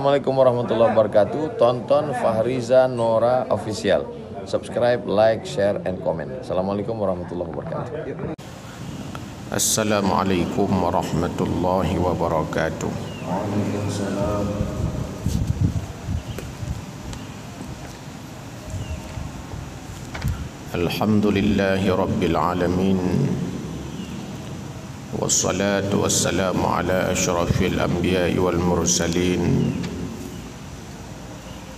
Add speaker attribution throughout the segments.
Speaker 1: Assalamualaikum warahmatullahi wabarakatuh. Tonton Fahriza Nora Official. Subscribe, like, share, and comment. Assalamualaikum warahmatullahi wabarakatuh.
Speaker 2: Assalamualaikum warahmatullahi wabarakatuh. Alhamdulillahi rabbil alamin. Wassalatu wassalamu ala asyrafil anbiya'i wal mursalin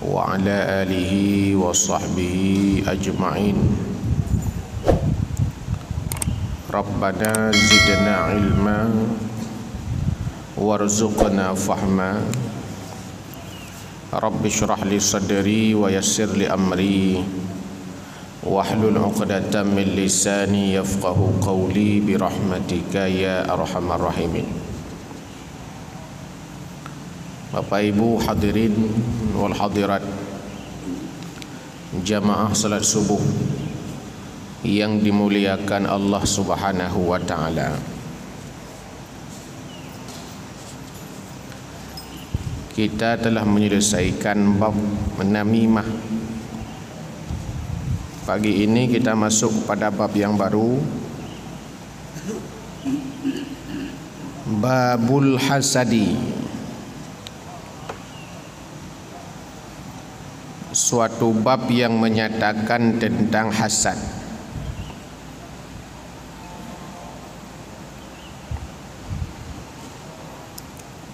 Speaker 2: wa ala alihi wa sahbihi ajma'in. Rabbana zidna ilma warzuqna fahma. Rabbi syrah li sadri wa yassir li amri wahlul 'uqdatam min lisani yafqahu qawli bi rahmatika ya arhamar rahimin. Bapak Ibu hadirin wal hadirat, jamaah salat subuh yang dimuliakan Allah Subhanahu wa taala. Kita telah menyelesaikan bab namimah. Pagi ini kita masuk pada bab yang baru, babul hasadi, suatu bab yang menyatakan tentang hasad.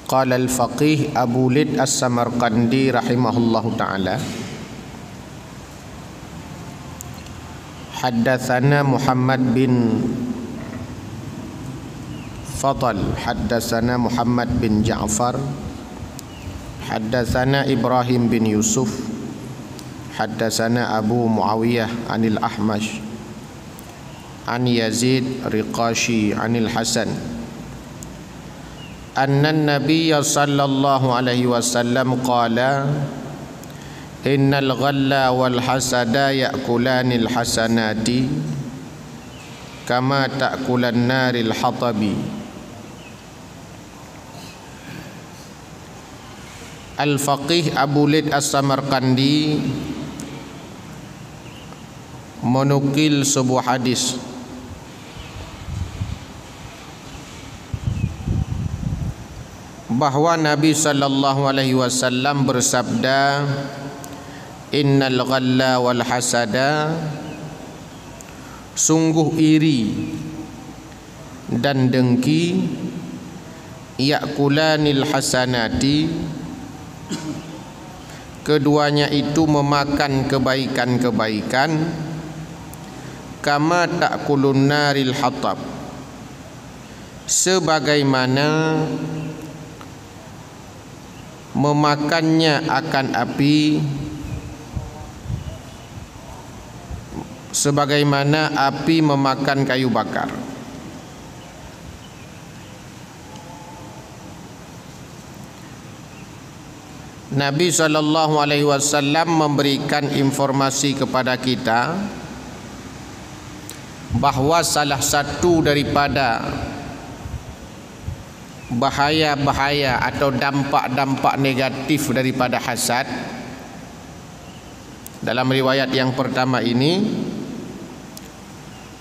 Speaker 2: Qala al-faqih Abu Lid As-Samarqandi rahimahullahu ta'ala, haddatsana Muhammad bin Fadl, haddatsana Muhammad bin Ja'far, haddatsana Ibrahim bin Yusuf, haddatsana Abu Muawiyah anil Ahmash an Yazid Riqashi anil Hasan anna an-nabiy sallallahu alaihi wasallam qala innal ghalla wal hasada ya'kulanil hasanati kama ta'kulan naril hatabi. Al-Faqih Abu Lid As-Samarqandi menukil sebuah hadis bahwa Nabi sallallahu alaihi wasallam bersabda, innal ghalla wal hasada, sungguh iri dan dengki, ya'kulanil hasanati, keduanya itu memakan kebaikan-kebaikan, kama ta'kulun naril hatab, sebagaimana memakannya akan api, sebagaimana api memakan kayu bakar. Nabi SAW memberikan informasi kepada kita bahwa salah satu daripada bahaya-bahaya atau dampak-dampak negatif daripada hasad, dalam riwayat yang pertama ini,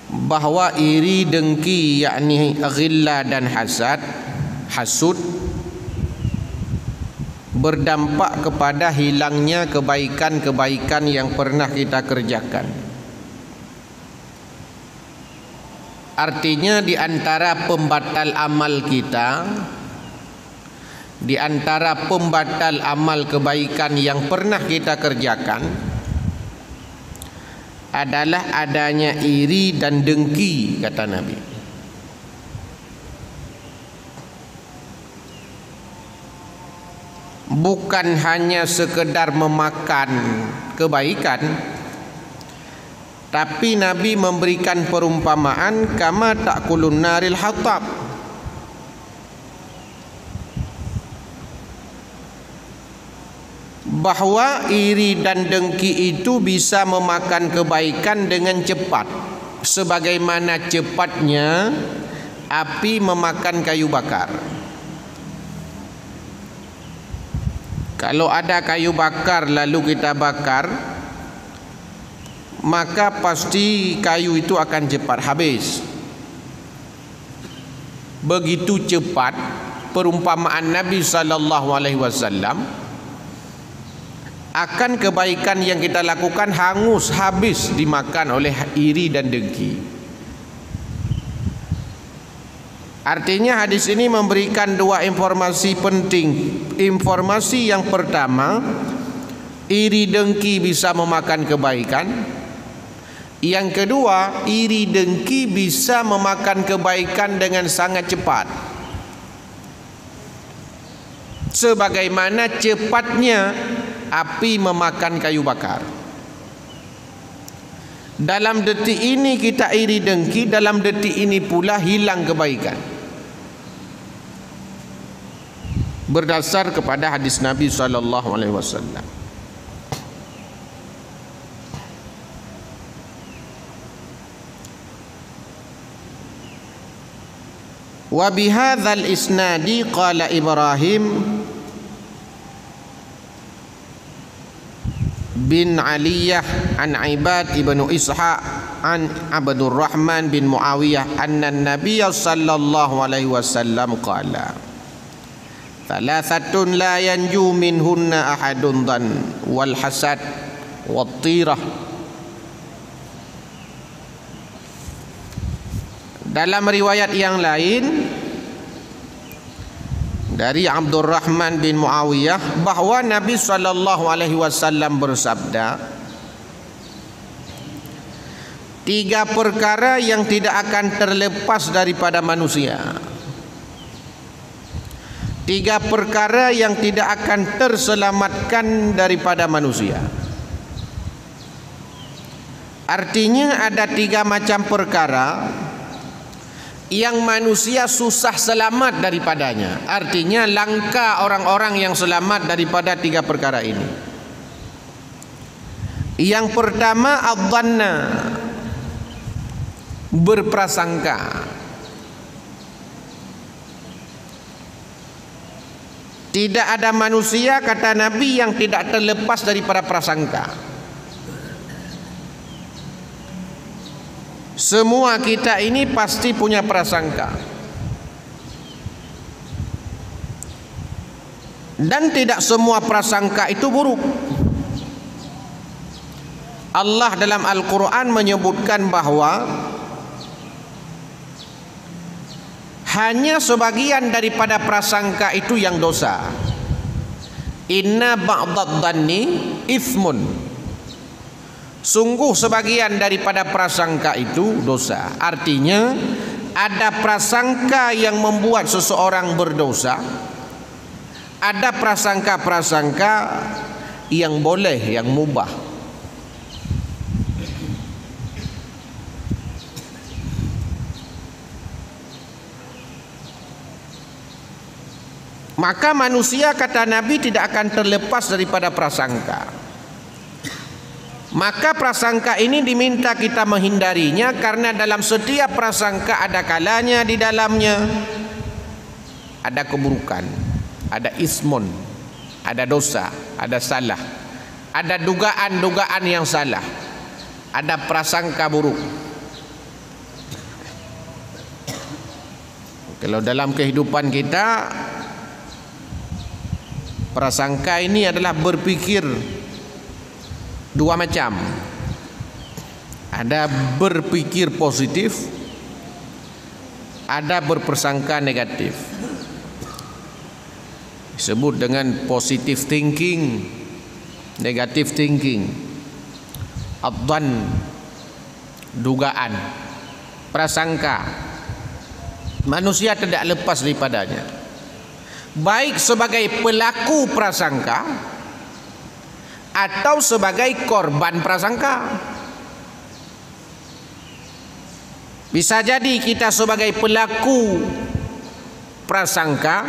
Speaker 2: bahwa iri, dengki, yakni ghilla dan hasud berdampak kepada hilangnya kebaikan-kebaikan yang pernah kita kerjakan. Artinya di antara pembatal amal kita, di antara pembatal amal kebaikan yang pernah kita kerjakan adalah adanya iri dan dengki, kata Nabi. Bukan hanya sekedar memakan kebaikan, tapi Nabi memberikan perumpamaan kama ta'kulun naril hatab, bahwa iri dan dengki itu bisa memakan kebaikan dengan cepat, sebagaimana cepatnya api memakan kayu bakar. Kalau ada kayu bakar lalu kita bakar, maka pasti kayu itu akan cepat habis. Begitu cepat perumpamaan Nabi sallallahu alaihi wasallam akan kebaikan yang kita lakukan hangus habis dimakan oleh iri dan dengki. Artinya hadis ini memberikan dua informasi penting. Informasi yang pertama, iri dengki bisa memakan kebaikan. Yang kedua, iri dengki bisa memakan kebaikan dengan sangat cepat. Sebagaimana cepatnya api memakan kayu bakar. Dalam detik ini kita iri dengki, dalam detik ini pula hilang kebaikan. Berdasar kepada hadis Nabi sallallahu alaihi wasallam. Wa bihadzal isnadi qala Ibrahim bin Aliyah an Ibad ibnu Ishaq an Abdurrahman bin Muawiyah anna Nabiy sallallahu alaihi wasallam qala thalathatun la yanju minhunna ahadun dhan wal hasad wat tirah. Dalam riwayat yang lain dari Abdurrahman bin Muawiyah bahwa Nabi sallallahu alaihi wasallam bersabda, 3 perkara yang tidak akan terlepas daripada manusia. 3 perkara yang tidak akan terselamatkan daripada manusia. Artinya ada 3 macam perkara yang manusia susah selamat daripadanya. Artinya langka orang-orang yang selamat daripada 3 perkara ini. Yang pertama, adh-dhanna, berprasangka. Tidak ada manusia, kata Nabi, yang tidak terlepas daripada prasangka. Semua kita ini pasti punya prasangka. Dan tidak semua prasangka itu buruk. Allah dalam Al-Quran menyebutkan bahwa hanya sebagian daripada prasangka itu yang dosa. Inna ba'dad dhanni ithmun. Sungguh sebagian daripada prasangka itu dosa. Artinya ada prasangka yang membuat seseorang berdosa. Ada prasangka-prasangka yang boleh, yang mubah. Maka manusia, kata Nabi, tidak akan terlepas daripada prasangka. Maka prasangka ini diminta kita menghindarinya, karena dalam setiap prasangka ada kalanya di dalamnya ada keburukan, ada ismun, ada dosa, ada salah, ada dugaan-dugaan yang salah, ada prasangka buruk. Kalau dalam kehidupan kita, prasangka ini adalah berpikir 2 macam. Ada berpikir positif, ada berprasangka negatif. Disebut dengan positive thinking, negative thinking. Adh-dhann, dugaan, prasangka. Manusia tidak lepas daripadanya. Baik sebagai pelaku prasangka atau sebagai korban prasangka. Bisa jadi kita sebagai pelaku prasangka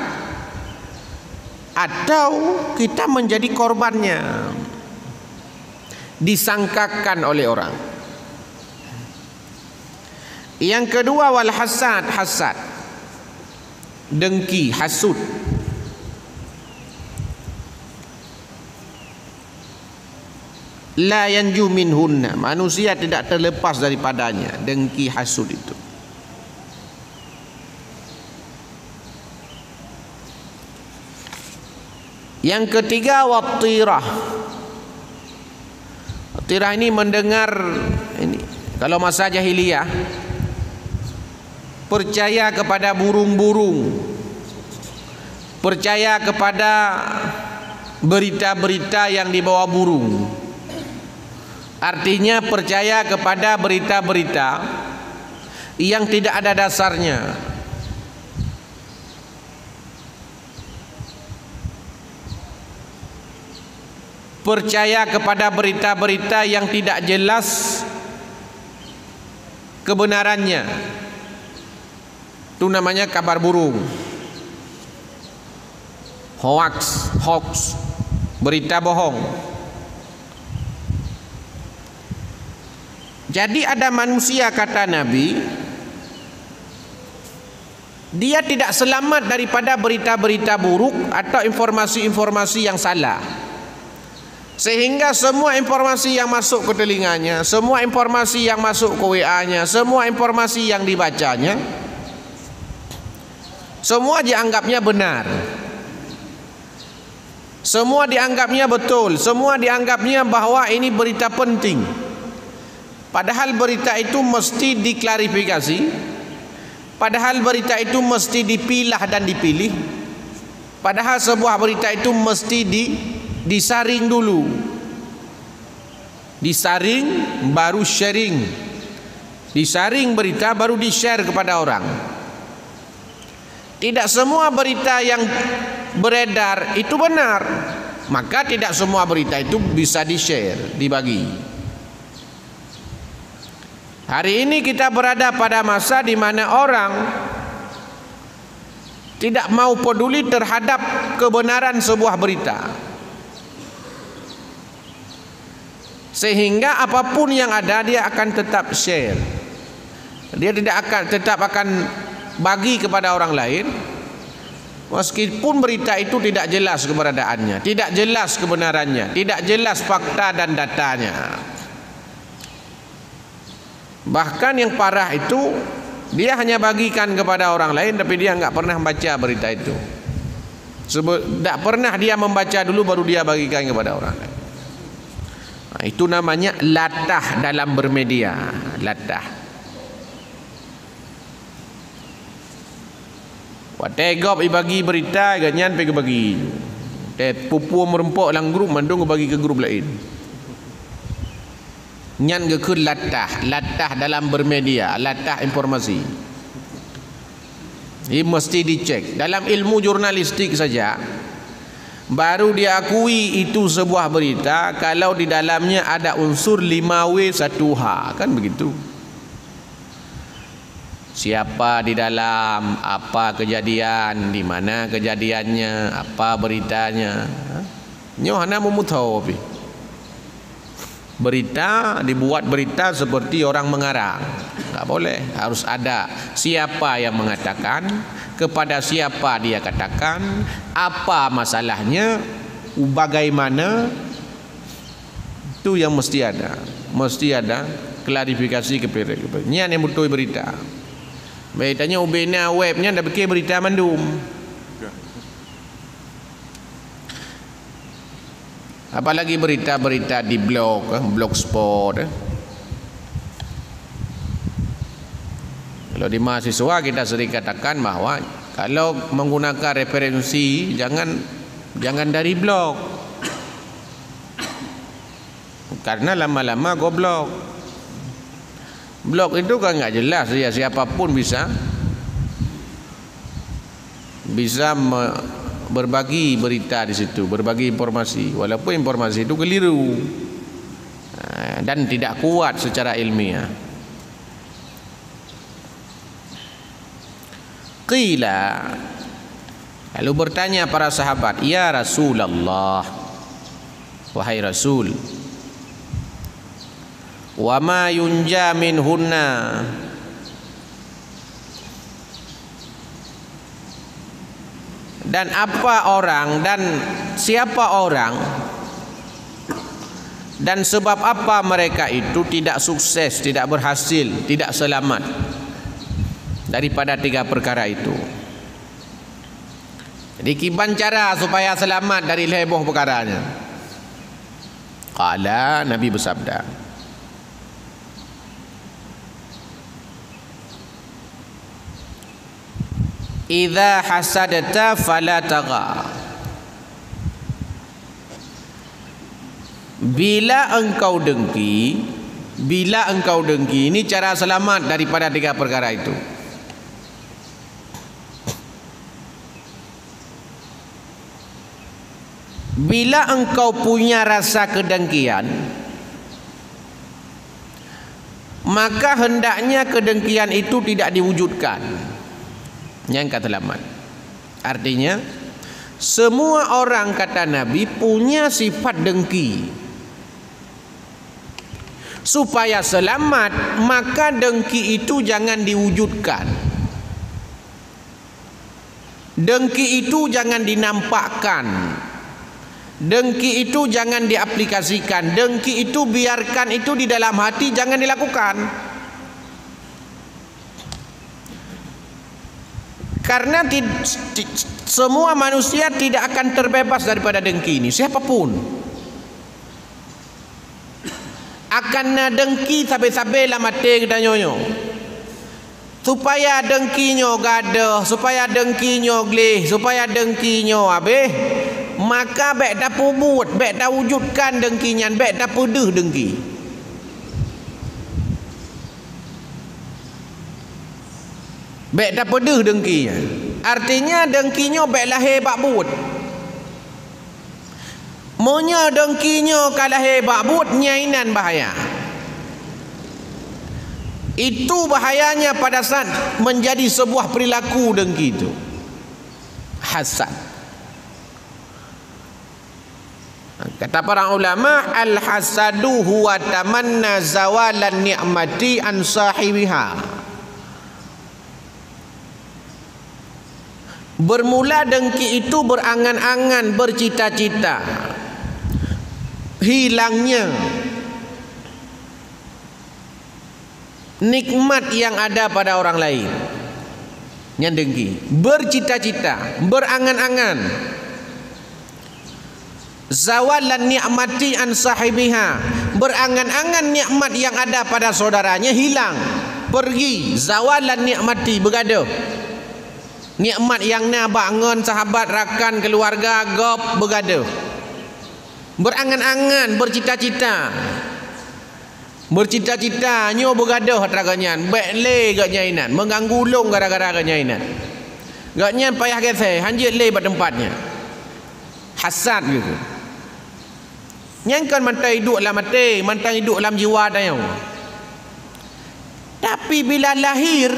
Speaker 2: atau kita menjadi korbannya, disangkakan oleh orang. Yang kedua, wal hasad, hasad, dengki, hasud. la yanju minhunna, manusia tidak terlepas daripadanya, dengki hasud itu. Yang ketiga, wattirah. Wattirah ini mendengar ini. Kalau masa jahiliyah, percaya kepada burung-burung, percaya kepada berita-berita yang dibawa burung. Artinya percaya kepada berita-berita yang tidak ada dasarnya. Percaya kepada berita-berita yang tidak jelas kebenarannya. Itu namanya kabar burung. Hoax, berita bohong. Jadi ada manusia, kata Nabi, dia tidak selamat daripada berita-berita buruk atau informasi-informasi yang salah. Sehingga semua informasi yang masuk ke telinganya, semua informasi yang masuk ke WA-nya, semua informasi yang dibacanya, semua dianggapnya benar. Semua dianggapnya betul, semua dianggapnya bahwa ini berita penting. Padahal berita itu mesti diklarifikasi, padahal berita itu mesti dipilah dan dipilih, padahal sebuah berita itu mesti disaring dulu. Disaring baru sharing. Disaring berita baru di-share kepada orang. Tidak semua berita yang beredar itu benar, maka tidak semua berita itu bisa di-share, dibagi. Hari ini kita berada pada masa di mana orang tidak mau peduli terhadap kebenaran sebuah berita, sehingga apapun yang ada dia akan tetap share. Dia tetap akan bagi kepada orang lain, meskipun berita itu tidak jelas keberadaannya, tidak jelas kebenarannya, tidak jelas fakta dan datanya. Bahkan yang parah itu, dia hanya bagikan kepada orang lain, tapi dia nggak pernah baca berita itu. Tidak pernah dia membaca dulu baru dia bagikan kepada orang lain. Nah, itu namanya latah dalam bermedia. Latah. Wategop bagi berita, ganyan pergi bagi. Pupu merempok lang grup, mandung bagi ke grup lain. Nyan gekun latah, latah dalam bermedia, latah informasi. Ini mesti dicek. Dalam ilmu jurnalistik saja, baru diakui itu sebuah berita kalau di dalamnya ada unsur 5W 1H, kan begitu. Siapa di dalam, apa kejadian, di mana kejadiannya, apa beritanya. Nyohana memutau pi. Berita dibuat berita seperti orang mengarang, tak boleh. Harus ada siapa yang mengatakan, kepada siapa dia katakan, apa masalahnya, bagaimana. Itu yang mesti ada. Mesti ada klarifikasi kepada ini yang betul berita. Beritanya ubena webnya dah bikin berita mandum. Apalagi berita-berita di blogspot. Kalau di mahasiswa kita sering katakan bahwa kalau menggunakan referensi jangan dari blog, karena lama-lama goblok. Blog itu kan nggak jelas, ya siapapun bisa berbagi berita di situ, berbagi informasi, walaupun informasi itu keliru dan tidak kuat secara ilmiah. Qila, lalu bertanya para sahabat, ya Rasulullah, wahai Rasul, wa ma yunja minhunna, dan apa orang dan siapa orang Dan sebab apa mereka itu tidak sukses, tidak berhasil, tidak selamat daripada 3 perkara itu? Jadi kiban cara supaya selamat dari heboh perkaranya. Qala, Nabi bersabda, idza hasadta fala tagha. Bila engkau dengki, ini cara selamat daripada 3 perkara itu. Bila engkau punya rasa kedengkian, maka hendaknya kedengkian itu tidak diwujudkan. Yang kata selamat. Artinya, semua orang, kata Nabi, punya sifat dengki. Supaya selamat, maka dengki itu jangan diwujudkan. Dengki itu jangan dinampakkan. Dengki itu jangan diaplikasikan. Dengki itu biarkan itu di dalam hati, jangan dilakukan. Karena semua manusia tidak akan terbebas daripada dengki ini, siapapun. Akan dengki sampai-sampai lah mati kita nyonyo. Supaya dengkinyo gadah, supaya dengkinyo gleh, supaya dengkinyo habis, maka baik dah pubut, baik dah wujudkan dengkinya, baik dah pedih dengki. Baik dah pedih dengkinya. Artinya dengkinyo baik lahir bakbut. Monya dengkinyo kalau lahir bakbut, nyainan bahaya. Itu bahayanya pada saat menjadi sebuah perilaku dengki itu. Hasad. Kata para ulama, al-hasadu huwa tamanna zawalan ni'mati an sahibiha. Bermula dengki itu berangan-angan, bercita-cita hilangnya nikmat yang ada pada orang lain. Yang dengki, bercita-cita, berangan-angan, zawalan ni'mati an sahibiha, berangan-angan nikmat yang ada pada saudaranya hilang, pergi. Zawalan ni'mati, bergaduh. Nikmat yang nak bangun sahabat, rakan, keluarga, gop, bergaduh. Berangan-angan, bercita-cita. Bercita-cita, nyo bergaduh teraganya. Baik le gaknya inan, mengganggu ulung gara-gara gaknya inan. Gaknya payah geseh, hanjit le pada tempatnya. Hasad gitu. Nyangkan mantai hidup lah mati, mantai hidup dalam jiwa dia. Tapi bila lahir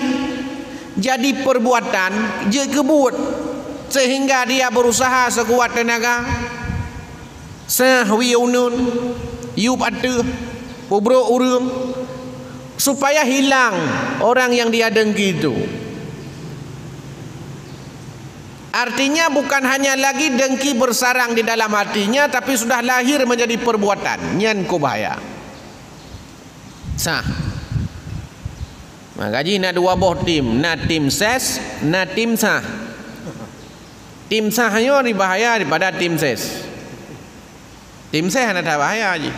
Speaker 2: jadi perbuatan, je kebut, sehingga dia berusaha sekuat tenaga, sahwi unun, yup atuh, pubro urung, supaya hilang orang yang dia dengki itu. Artinya bukan hanya lagi dengki bersarang di dalam hatinya, tapi sudah lahir menjadi perbuatan. Nyan ko bahaya. Sah. Maka nak dua boh tim, na tim ses, na tim sah. Tim sahnya lebih bahaya daripada tim ses. Tim ses nak bahaya je.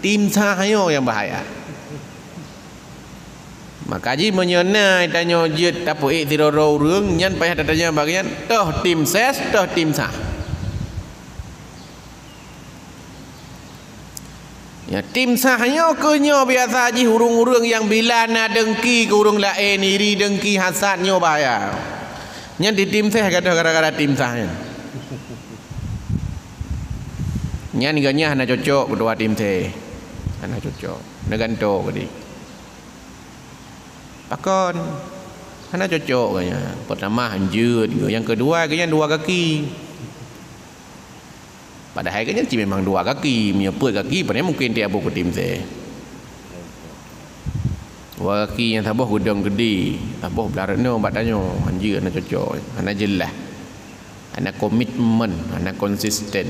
Speaker 2: Tim sahnya yang bahaya. Maka ji menyenai tanya jet tapu tiroro urang nyan payah tanya bagian toh tim ses toh tim sah. Ya tim sahnya kenyo biasa ji urung-urung yang bila nak dengki ke urung lain, iri dengki hasadnya bahaya. Nyan di tim ses gaduh gara-gara tim sahnya. Nyan ganya hana cocok kedua tim ses. Hana cocok. Neganto kadi. Pakon hana cocok katanya. Pertama hanjut, yang kedua katanya dua kaki. Padahal katanya memang dua kaki, menyeput kaki, padahal mungkin dia abu ke tim saya. Dua kaki yang tabuh gudang gede, tabuh belarno batanya, hanjut hana cocok, hana jelas. Hana komitmen, hana konsisten.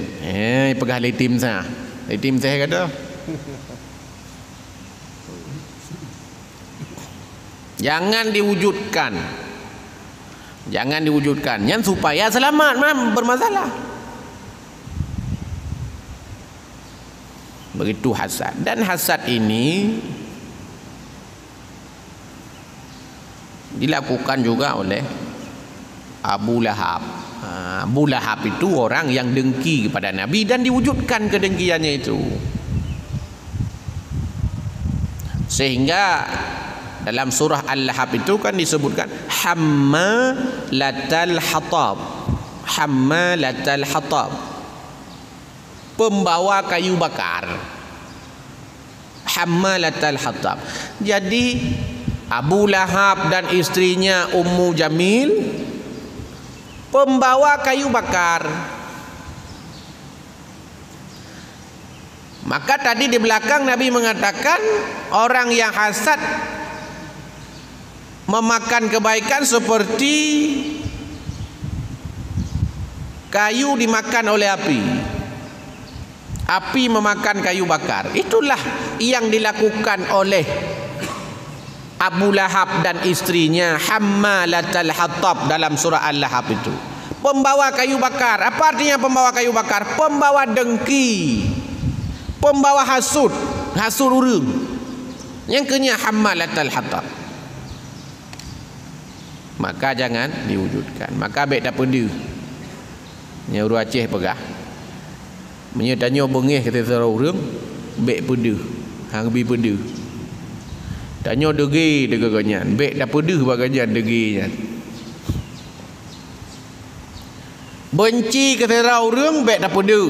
Speaker 2: Pegah le tim saya. Le tim saya kata Jangan diwujudkan. Jangan diwujudkan. Yang supaya selamat bermasalah. Begitu hasad. Dan hasad ini dilakukan juga oleh Abu Lahab. Abu Lahab itu orang yang dengki kepada Nabi dan diwujudkan kedengkiannya itu. Sehingga dalam surah Al-Lahab itu kan disebutkan hammalatal hatab. Hammalatal hatab, pembawa kayu bakar. Hammalatal hatab. Jadi Abu Lahab dan istrinya Ummu Jamil pembawa kayu bakar. Maka tadi di belakang Nabi mengatakan orang yang hasad memakan kebaikan seperti kayu dimakan oleh api. Api memakan kayu bakar. Itulah yang dilakukan oleh Abu Lahab dan istrinya hammalatal hatab dalam surah Al-Lahab itu. Pembawa kayu bakar. Apa artinya pembawa kayu bakar? Pembawa dengki, pembawa hasud, hasud urang. Yang kenya hammalatal hatab. Maka jangan diwujudkan. Maka baik tak peda. Nya urang Aceh pegah. Menyatanya bengih kata orang baik peda. Hang bi peda. Tanya degi deganyan. Baik tak peda bagajan deginya. Benci kata orang baik tak peda.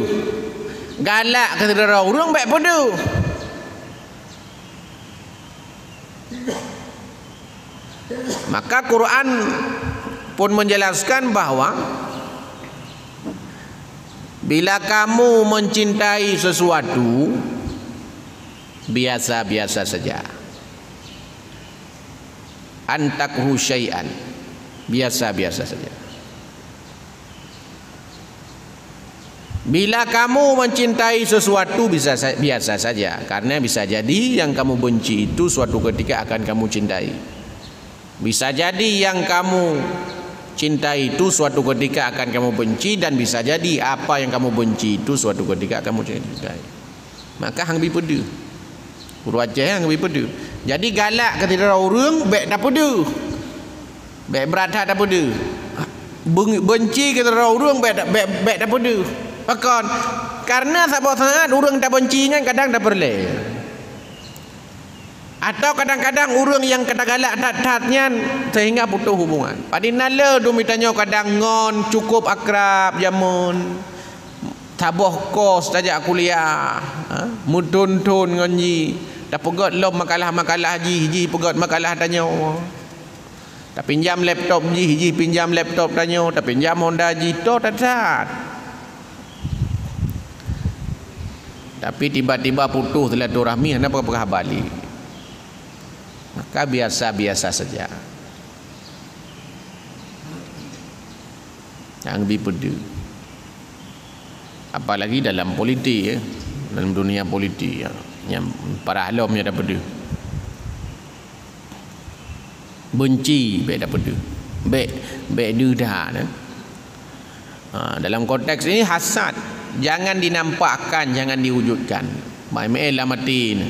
Speaker 2: Galak kata orang baik peda. Maka Quran pun menjelaskan bahawa bila kamu mencintai sesuatu biasa-biasa saja. Antakhu syai'an, biasa-biasa saja. Bila kamu mencintai sesuatu biasa saja, karena bisa jadi yang kamu benci itu suatu ketika akan kamu cintai. Bisa jadi yang kamu cintai itu suatu ketika akan kamu benci, dan bisa jadi apa yang kamu benci itu suatu ketika kamu cintai. Maka hang bi peda. Guru Aceh hang bi peda. Jadi galak ketika orang baik tak peda. Baik berat tak peda. Benci ketika orang baik tak peda. Bahkan karena sebab saat orang tak benci kan kadang tak perle. Atau kadang-kadang orang yang kata galak tat-tatnya sehingga putus hubungan. Padi nala dumi tanya kadang ngon cukup akrab jamun. Taboh kos tajak kuliah. Mudun-tun ngonji. Dah pegot lom makalah-makalah ji pegot makalah tanya. Tak pinjam laptop ji pinjam laptop tanya, tak pinjam Honda ji to tat. Tapi tiba-tiba putus silaturahmi hendak pergi balik. Maka biasa-biasa saja. Yang dipeda. Apalagi dalam politik dalam dunia politik yang para ahlamnya dah peda. Benci baik dah peda. Baik dah. Dalam konteks ini hasad jangan dinampakkan, jangan diwujudkan. Mai lah mati ni.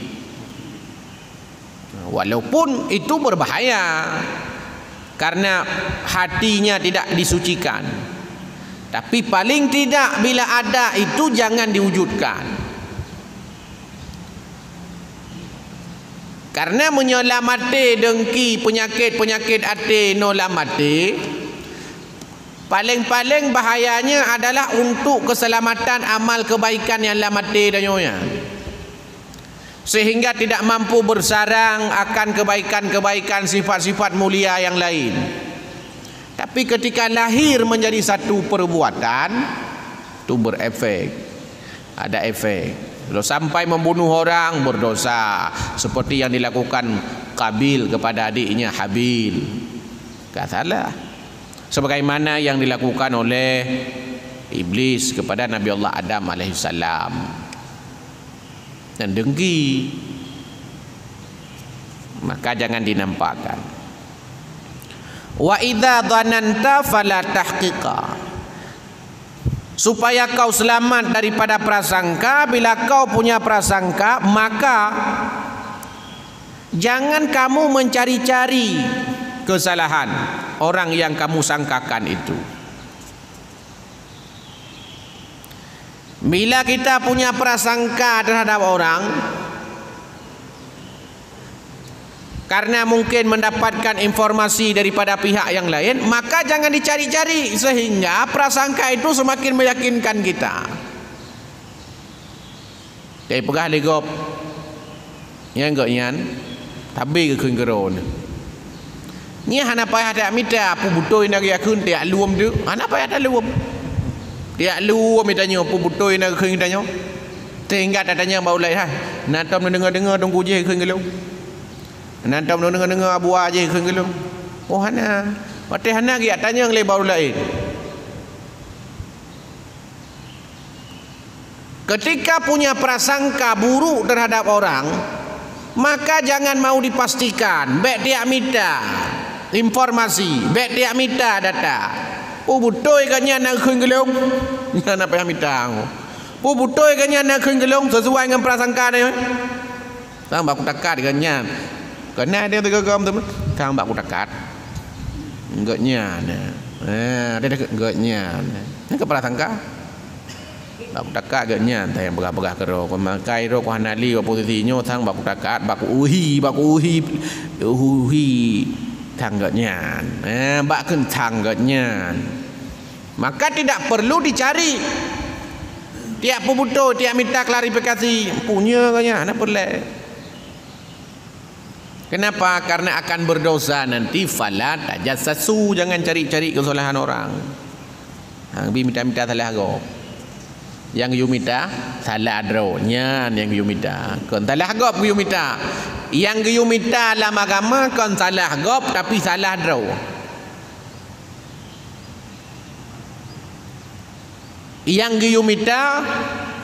Speaker 2: Walaupun itu berbahaya karena hatinya tidak disucikan, tapi paling tidak bila ada itu jangan diwujudkan. Karena menyelamati dengki penyakit-penyakit hati nolamati, paling-paling bahayanya adalah untuk keselamatan amal kebaikan yang lamati danyonya. Sehingga tidak mampu bersarang akan kebaikan-kebaikan sifat-sifat mulia yang lain. Tapi ketika lahir menjadi satu perbuatan, itu berefek. Ada efek. Kalau sampai membunuh orang berdosa, seperti yang dilakukan Qabil kepada adiknya Habil. Katalah. Sebagaimana yang dilakukan oleh Iblis kepada Nabi Allah Adam alaihissalam. dan dengki, maka jangan dinampakkan. Wa idza dhananta fala tahqiqa, supaya kau selamat daripada prasangka. Bila kau punya prasangka, maka jangan kamu mencari-cari kesalahan orang yang kamu sangkakan itu. Bila kita punya prasangka terhadap orang, karena mungkin mendapatkan informasi daripada pihak yang lain, maka jangan dicari-cari, sehingga prasangka itu semakin meyakinkan kita. Dari pegah legop yang enggak nyan tabi ke kenggeron ni hana payah tak minta pu butoi nak ya kun tiak luom tu, hana payah tak luom tiak luom mitanya pu butoi nak keng tanya tinggal tanya bau lai ha natom dengar-dengar dong kuje keng gelo natom dengar-dengar abu aje keng gelo oh hana patih hana ya tanya le bau lai. Ketika punya prasangka buruk terhadap orang, maka jangan mau dipastikan. Bek dia minta informasi, bek dia minta data. Butoi kanya nak khun gelong, nyana apa yang minta. Butoi kanya nak khun gelong sesuai dengan prasangka dia. Tang baku takat kanya. Kena dia tegagam tu. Tang baku takat. Enggaknya nah. Dia enggaknya. Ni ke prasangka. Baku takat agaknya yang berah-berah kero memakai ro ko hanali posisinya tang baku takat baku uhi tang agaknya bak kentang agaknya, maka tidak perlu dicari tiap butuh tiap minta klarifikasi punya agaknya ana perlu. Kenapa? Karena akan berdosa nanti. Fala tajassasu, jangan cari-cari kesalahan orang. Hang bi minta-minta salah go. Yang you minta salah draw nyan yang you minta kon salah gop you minta yang you minta dalam agama kon salah gop tapi salah draw. Yang you minta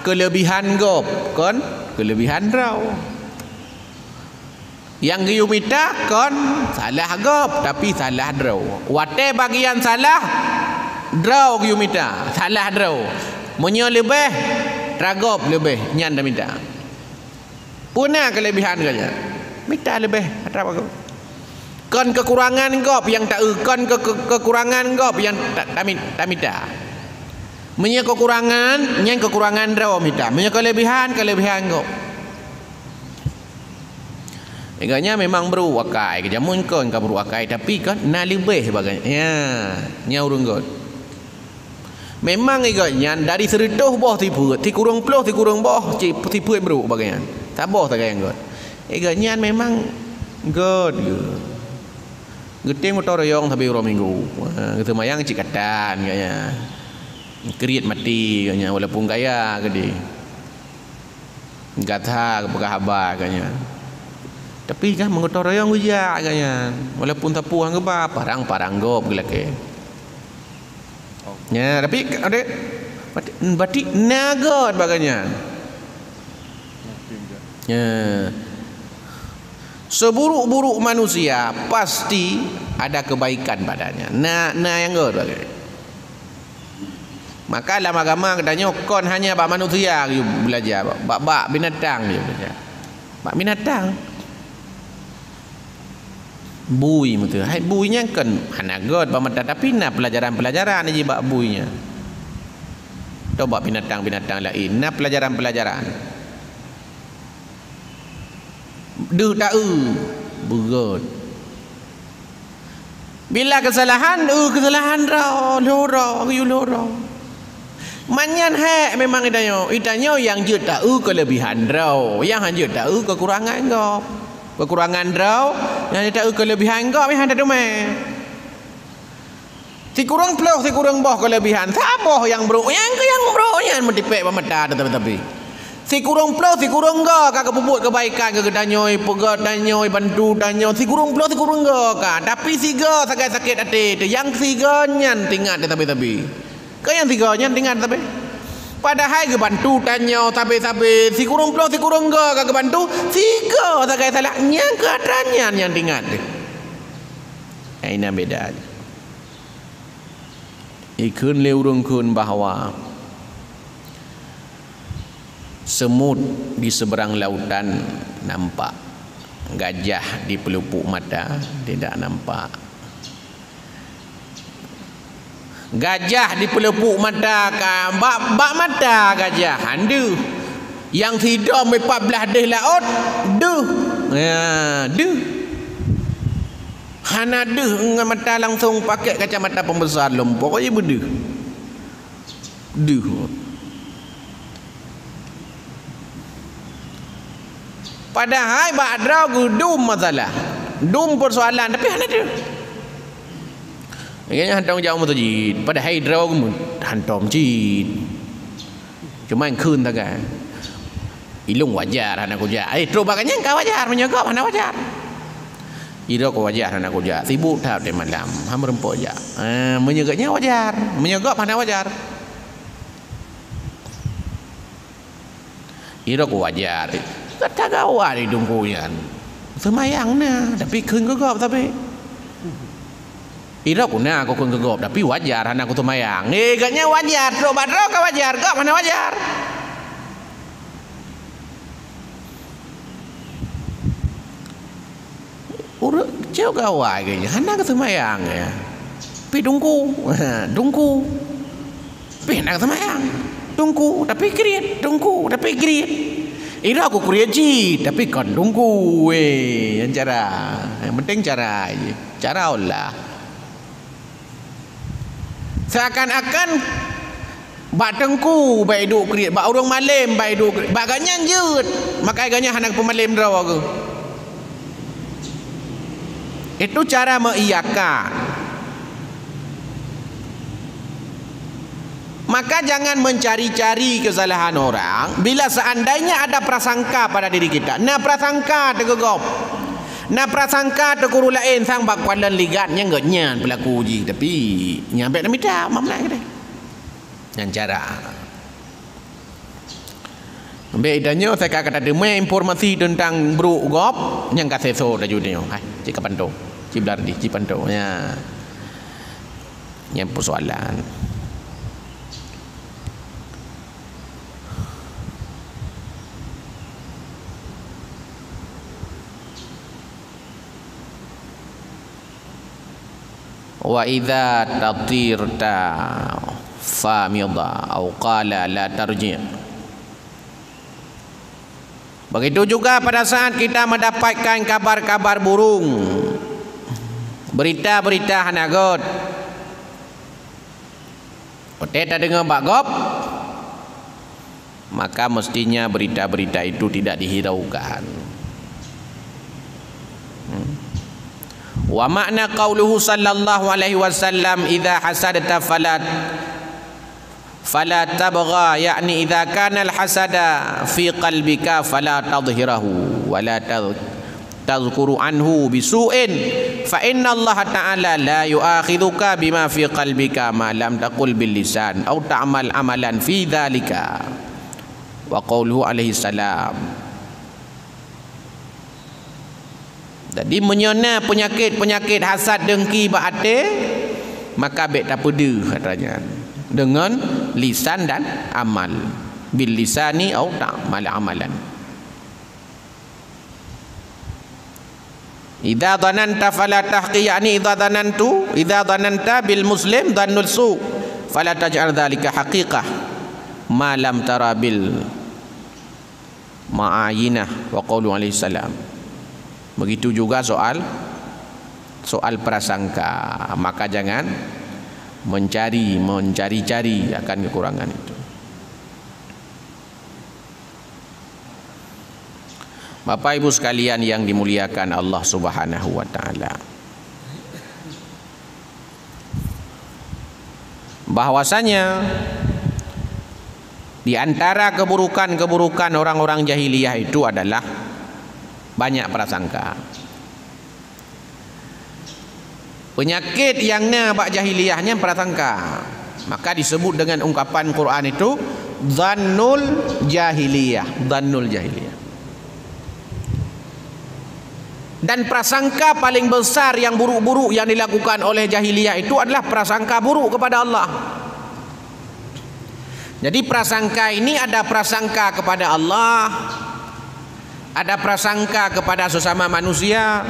Speaker 2: kelebihan gop kon kelebihan draw. Yang you minta kon salah gop tapi salah draw. Wate bagian salah draw you minta salah draw. Munyo lebih ragop lebih nyan dah minta. Punah kelebihan kanya. Minta lebih apa kau? Kon kekurangan gop yang tak kon kekurangan gop yang tak minta. Munyo kekurangan nyan kekurangan draw minta. Munyo kelebihan gop. Agaknya memang beruakai kejamun kon ka beruakai tapi kan na lebih baganya. Ya, nya urung god. Memang agaknya dari seredoh boh tipu, ti kurang puluh, ti kurang boh, tipu yang beruk bagainya. Tak boh tak gaya god. Agaknya memang god. Geting motor royong tapi ro minggu. Gitu mayang cikatan kayaknya. Kerit mati kayaknya walaupun kaya gede. Gatha ke habar kayaknya. Tapi kan motor royong uja kayaknya. Walaupun tapu hang ba parang-parang gop gelake. Ya, tapi ada berarti nagot baganya. Ya. Seburuk-buruk manusia pasti ada kebaikan padanya. Nah yang god baganya. Maka dalam agama katanya kon hanya bak manusia you belajar, bak binatang dia belajar. Bak binatang. Bui betul. Hai buinya kan hanagot pamata tapi na pelajaran-pelajaran aja bak buinya. Coba binatang-binatang lain na pelajaran-pelajaran. Duh tak begot. Bila kesalahan kesalahan loro you loro. Manyan hak memang itanyo yang je tak kelebihan raw, yang hanya tak kekurangan kau. Kekurangan draw yang tak kelebihan kau yang ada domai. Si kurang peluh si kurang boh kelebihan. Saboh yang bro yang bro yang mentipek pamata tapi. Si kurang peluh si kurang go kak puput kebaikan ke gedanyoi pegat danyoi bantu danyo si kurang peluh si kurang go kak. Tapi si go sakit-sakit hati yang si go nyan tinggal tapi. Kau yang si go nyan tinggal tapi. Padahal ke bantu tanya sampai si kurung pulau si kurung ke bantu tiga tak kaya salahnya katanya yang tinggal dia. Ini beda. Ikun leurungkun bahawa semut di seberang lautan nampak, gajah di pelupuk mata tidak nampak. Gajah di pelupuk mata kan bak mata gajah handu yang tidur 14 dah laut duh ya duh hana duh dengan mata langsung pakai kacamata pembesar lom pokoknya berduh duh. Padahal badrau gudum masalah dum persoalan tapi hana duh. Kayaknya hantam jauh motor jid. Pada hydro hantam jid. Cuma yang kun tak kan. Ilung wajar anak kuja. Terus baganya kau wajar menyogok mana wajar. Iro kau wajar anak kuja. Sibuk tak di malam. Ham rempok je. Menyogoknya wajar. Menyogok mana wajar. Iro kau wajar. Tak gawat di dungkuyan. Semayang na. Tapi kun gogok tapi. Ira kuna aku kun gegop tapi wajar anak aku tumayang. Gaknya wajar, terus badro ka wajar, gak mana wajar. Urut jauh gawai kayaknya, anak aku tumayang ya. Pi dungku. Pi anak tumayang. Dungku tapi kriat, dungku tapi kriat. Ira aku kriat ji, tapi kan dungku yang cara. Yang penting cara aja. Cara Allah. Seakan-akan bak tengku baik duk kriat, bak urang malam baik duk kriat, bak ganyan jeut makai ganyan anak pemalam draw aku. Itu cara mengiyakan. Maka jangan mencari-cari kesalahan orang bila seandainya ada prasangka pada diri kita. Nah prasangka tegegop. Nah prasangka tekuru lain sang bak kualan ligatnya enggak nyan pelaku uji tapi nyampe nak minta mamlah kita. Yang cara. Ambil idanya saya kata ada informasi tentang bro gop yang kata so dah judnya. Hai cik panto. Cik Blardi, cik panto ya. Yang persoalan. Wa idza tatirta famidha au qala la tarji'. Begitu juga pada saat kita mendapatkan kabar-kabar burung, berita-berita hanagot. Otek tak dengar bagop, maka mestinya berita-berita itu tidak dihiraukan. Wa makna qauluhu sallallahu alaihi wasallam idza hasadta fala tabgha, yakni idza kana al hasada fi qalbika fala tadhhirahu wa la tadhkuru anhu bisu'in fa inna Allah ta'ala la yu'akhidhuka bima fi qalbika ma lam taqul bil lisan aw ta'mal amalan fi dhalika. Wa qauluhu alaihi salam. Jadi menyona penyakit hasad dengki ba'ate maka baik tak pede katanya dengan lisan dan amal. Bil lisani au ta'mal amalan. Idza dhananta fala tahqi, yani idza dhananta bil muslim dhannul su fala taj'al dhalika haqiqah ma lam tara bil ma'ayinah. Wa qaulu alaihi salam. Begitu juga soal prasangka, maka jangan mencari-cari akan kekurangan itu. Bapak Ibu sekalian yang dimuliakan Allah Subhanahu wa taala, bahwasanya di antara keburukan orang-orang jahiliyah itu adalah banyak prasangka. Penyakit yang bak jahiliyahnya prasangka. Maka disebut dengan ungkapan Quran itu Dhannul jahiliyah. Dhannul jahiliyah. Dan prasangka paling besar yang buruk-buruk yang dilakukan oleh jahiliyah itu adalah prasangka buruk kepada Allah. Jadi prasangka ini ada prasangka kepada Allah, ada prasangka kepada sesama manusia.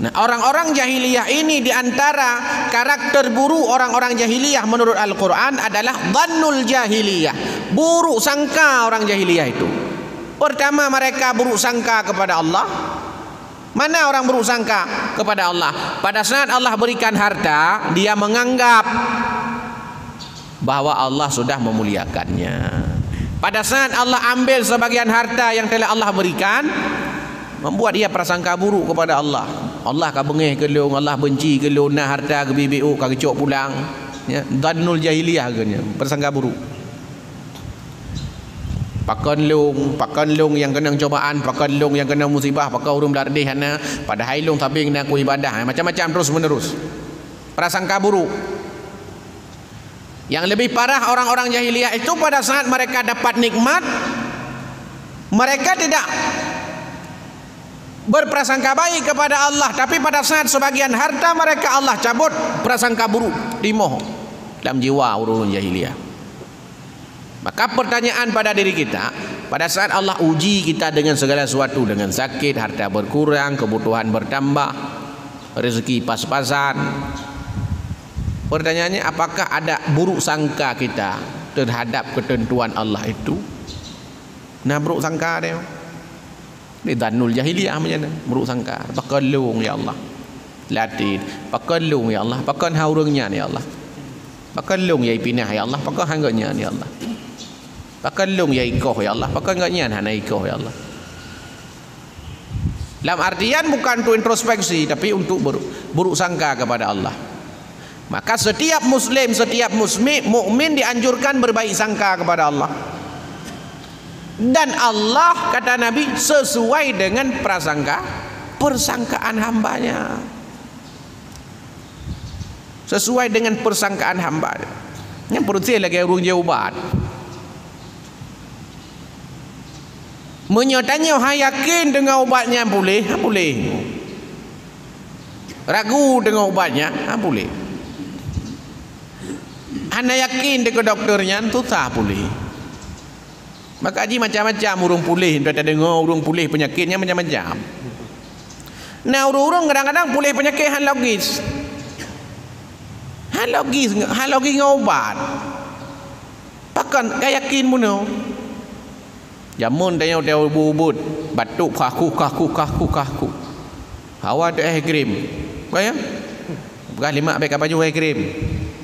Speaker 2: Nah, orang-orang jahiliyah ini diantara karakter buruk orang-orang jahiliyah menurut Al-Quran adalah dhannul jahiliyah, buruk sangka orang jahiliyah itu. Pertama, mereka buruk sangka kepada Allah. Mana orang buruk sangka kepada Allah? Pada saat Allah berikan harta, dia menganggap bahwa Allah sudah memuliakannya. Pada saat Allah ambil sebagian harta yang telah Allah berikan, membuat dia prasangka buruk kepada Allah. Allah akan bengih ke lu, Allah benci ke lu, nak harta ke BBO kau kecok pulang. Ya, dhannul jahiliyah ganya, prasangka buruk. Pakan long yang kena cobaan, pakan long yang kena musibah, pakai urung lardih hana, pada hailung tapi kena ku ibadah, macam-macam terus menerus. Prasangka buruk. Yang lebih parah orang-orang jahiliyah itu pada saat mereka dapat nikmat, mereka tidak berprasangka baik kepada Allah, tapi pada saat sebagian harta mereka Allah cabut, prasangka buruk limoh dalam jiwa orang jahiliyah. Maka pertanyaan pada diri kita, pada saat Allah uji kita dengan segala sesuatu, dengan sakit, harta berkurang, kebutuhan bertambah, rezeki pas-pasan, pertanyaannya, apakah ada buruk sangka kita terhadap ketentuan Allah itu? Nah, buruk sangka dia ni dhannul jahiliyah macam mana? Buruk sangka, pakalung ya Allah, latin pakalung ya Allah, pakan haurungnya ya Allah, pakalung ya pinah ya Allah, pakan hangganya ya Allah, pakalung ya ikoh ya Allah, pakan enggaknya hana ikoh ya Allah. Dalam artian bukan untuk introspeksi, tapi untuk buruk sangka kepada Allah. Maka setiap muslim, setiap mukmin dianjurkan berbaik sangka kepada Allah. Dan Allah, kata Nabi, sesuai dengan persangkaan hambanya. Sesuai dengan persangkaan hambanya. Yang perut saya lagi urung jaubat. Menyatanya yakin dengan obatnya boleh, boleh. Ragu dengan obatnya, boleh. Anda yakin dengan dokternya, itu tak boleh. Maka haji macam-macam urung pulih. Kita dengar urung pulih penyakitnya macam-macam. Nah, urung-urung kadang-kadang pulih penyakit hal logis. Hal logis dengan obat. Pakan kaya yakin muno. Jamun tanya dia ubud batuk kaku. Hawa tu krim. Kaya? Bukan lima baik baju krim.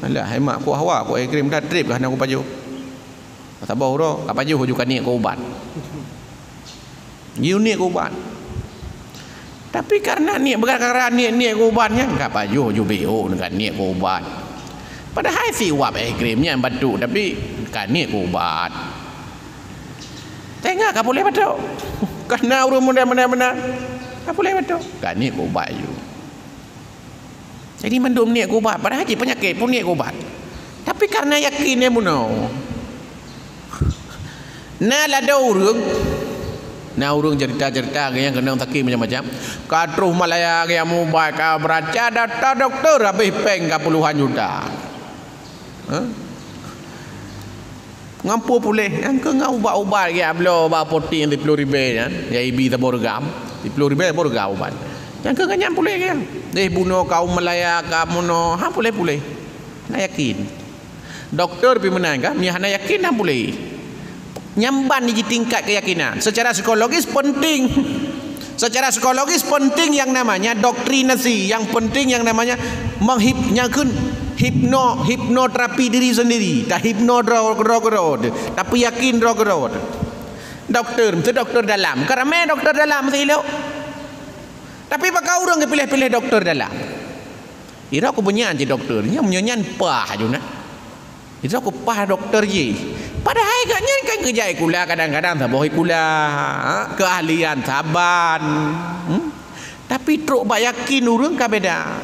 Speaker 2: Alah, hemat aku hawa aku krim dah trip lah nak aku baju. Sabar ro, apa je hujukan niat ke ubat. Unik ke ubat. Tapi karena niat berkara niat ke ubatnya, enggak baju huju BO dengan niat ke ubat. Padahal si uap krimnya batuk tapi kan niat ke ubat. Tengok tak boleh batuk. Karena urut muda-muda tak boleh batuk. Kan niat ke ubat je. Jadi mendum niat ke ubat, padahal haji penyakit pun niat ke ubat. Tapi karena yakinnya muno. Nah, ada urung cerita-cerita yang kena sakit macam-macam. Katruh Malaya yang mubai ka beraca data doktor habis peng ka puluhan juta. Ngampu pulih yang ke ubat-ubat ya belo ba poti yang 10,000 ya. Ya ibi ta borgam. 10,000 borgam ubat. Yang ke nganyam pulih ya. Deh bunuh kaum Malaya ka muno, pulih. Nak yakin. Doktor pi menang ka, nya hana yakin dah pulih. Nyamban di tingkat keyakinan. Secara psikologis penting. Secara psikologis penting yang namanya doktrinasi, yang penting yang namanya hipnoterapi diri sendiri. Tak hipnodrog, tapi yakin drog. Doktor, mesti doktor dalam. Kerana doktor dalam mesti elok. Tapi pakau orang yang pilih-pilih doktor dalam. Ira aku punya je doktornya, menyanyian pah je nak. Ira aku pah doktor je. Padahal agaknya kan kerja kula kadang-kadang tak boleh kula keahlian saban. Tapi truk bak yakin urang ka beda.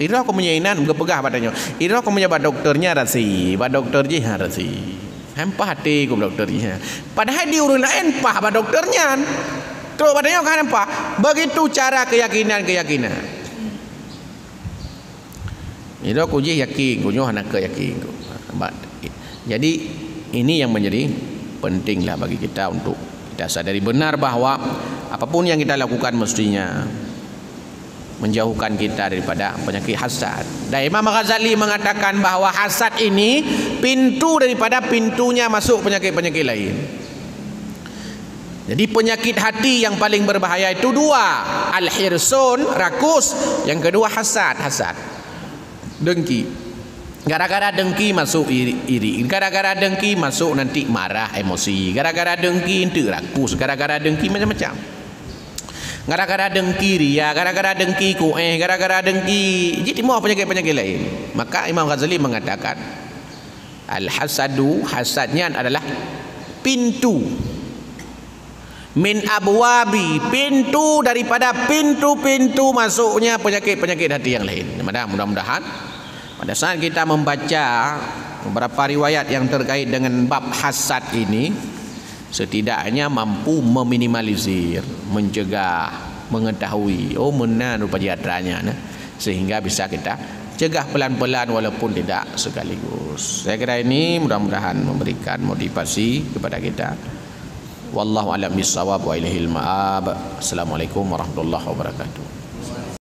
Speaker 2: Ira aku menyainan pegah padanya. Ira aku menyebab doktornya rasi, bak doktor je rasi. Empah hati ku dokternya. Padahal di urun lain empah pada dokternya. Terus padanya kan empah. Begitu cara keyakinan. Itu aku je yakin, ku nyoh nak yakin. Jadi ini yang menjadi pentinglah bagi kita untuk kita sadari benar bahawa apapun yang kita lakukan mestinya menjauhkan kita daripada penyakit hasad. Dan Imam Ghazali mengatakan bahawa hasad ini pintu daripada pintunya masuk penyakit-penyakit lain. Jadi penyakit hati yang paling berbahaya itu dua, al-hirsun, rakus, yang kedua hasad, dengki. Gara-gara dengki masuk iri, gara-gara dengki masuk nanti marah, emosi, gara-gara dengki itu rakus, gara-gara dengki macam-macam. Gara-gara dengki ria, gara-gara dengki kueh, gara-gara dengki jadi semua penyakit-penyakit lain. Maka Imam Ghazali mengatakan al-hasadu, hasadnya adalah pintu min abwabi, pintu daripada pintu-pintu masuknya penyakit-penyakit hati yang lain. Mudah-mudahan pada saat kita membaca beberapa riwayat yang terkait dengan bab hasad ini, setidaknya mampu meminimalisir, mencegah, mengetahui mana rupa jatranya, sehingga bisa kita cegah pelan-pelan walaupun tidak sekaligus. Saya kira ini mudah-mudahan memberikan motivasi kepada kita. Wallahu a'lam bissawab wa ilaihil ma'ab. Assalamualaikum warahmatullahi wabarakatuh.